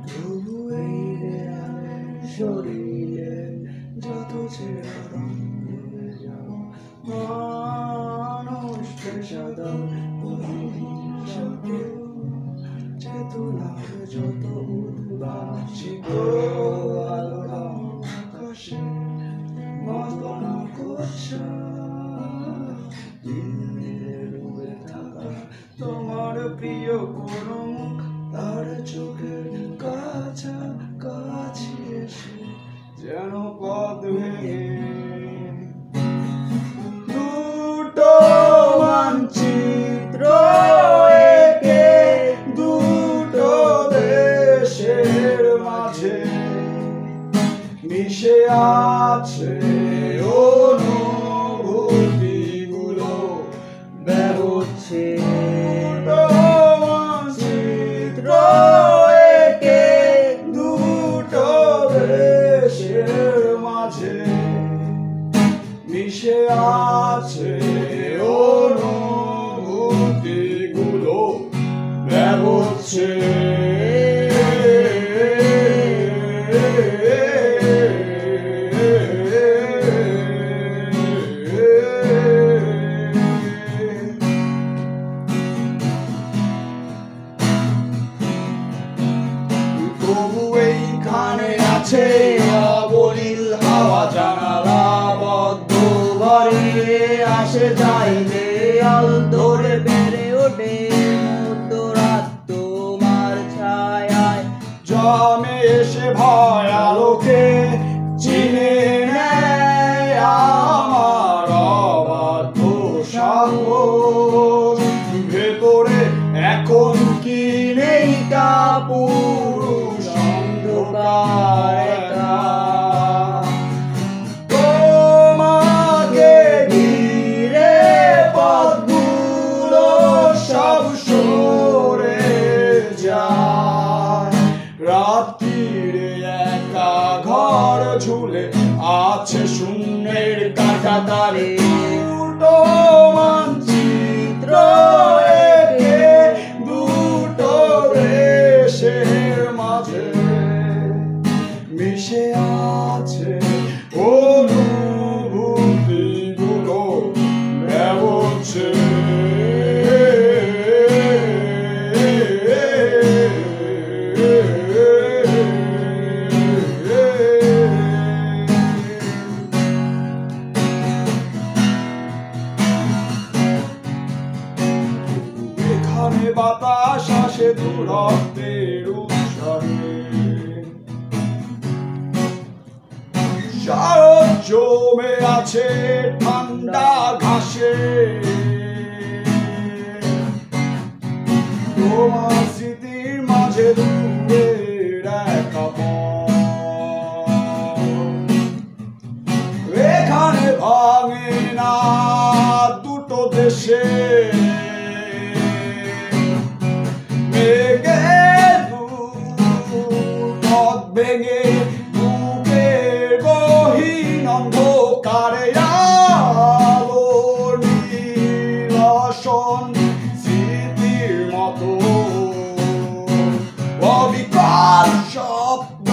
তবু এই দেয়ালের শরীরে যত ছেঁড়া রঙ ভুলে যাও মানুষ পেশাদার চেতনার যত উদ্ভাসিত আলোরা আকাশে মতনা করছে দিল্লিতে ডুবে থাকা তোমার প্রিয় কোনো মুখ তার চোখের কাছাকাছি এসে যেন পথ ভেঙে দুটো মানচিত্র এঁকে দুটো দেশের মাঝে মিশে আছে অনুভূতিগুলো বেরোচ্ছে মানচিত্র এঁকে দুটো দেশের মাঝে মিশে আছে অনুভূতিগুলো বেরোচ্ছে তবু এইখানে আছে অবলীল হাওয়া জানালা বদ্ধ ঘরে আসে যায় দেয়াল ধরে বেড়ে ওঠে মধ্যরাত তোমার ছায়ায় জমে এসে ভয় আলোকে চিনে নেয় আমার অবাধ্য সাহস ভেতরে এখন কি নেই তা পুরুষ অন্ধকার তোমাকে ঘিরে পথগুলো সব সরে যায় রাত্রিরে একা ঘর ঝুলে আছে শূন্যের কাঁটাতারে দুটো মানচিত্র এঁকে দুটো দেশের মাঝে মিশে আছে অনুভূতিগুলো বেরোচ্ছে এখানে বাতাস আসে দূরত্বের উৎসাহে শারদ জমে আছে ঠান্ডা ঘাসে তোমার স্মৃতির মাঝে দূরের একা পথ এখানে ভাঙে না দুটো দেশে পথ ভেঙে বুকের গহীন অন্ধকারে আলোর নিরসন স্মৃতির মতো অবিকল শব্দ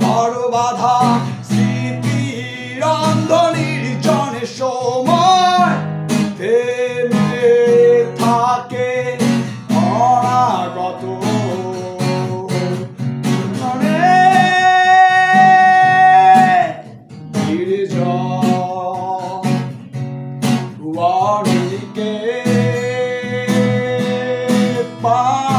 ঘর বাঁধা স্মৃতির অন্ধ নির্জনে সময় থেমে থাকে অনাগত Bye.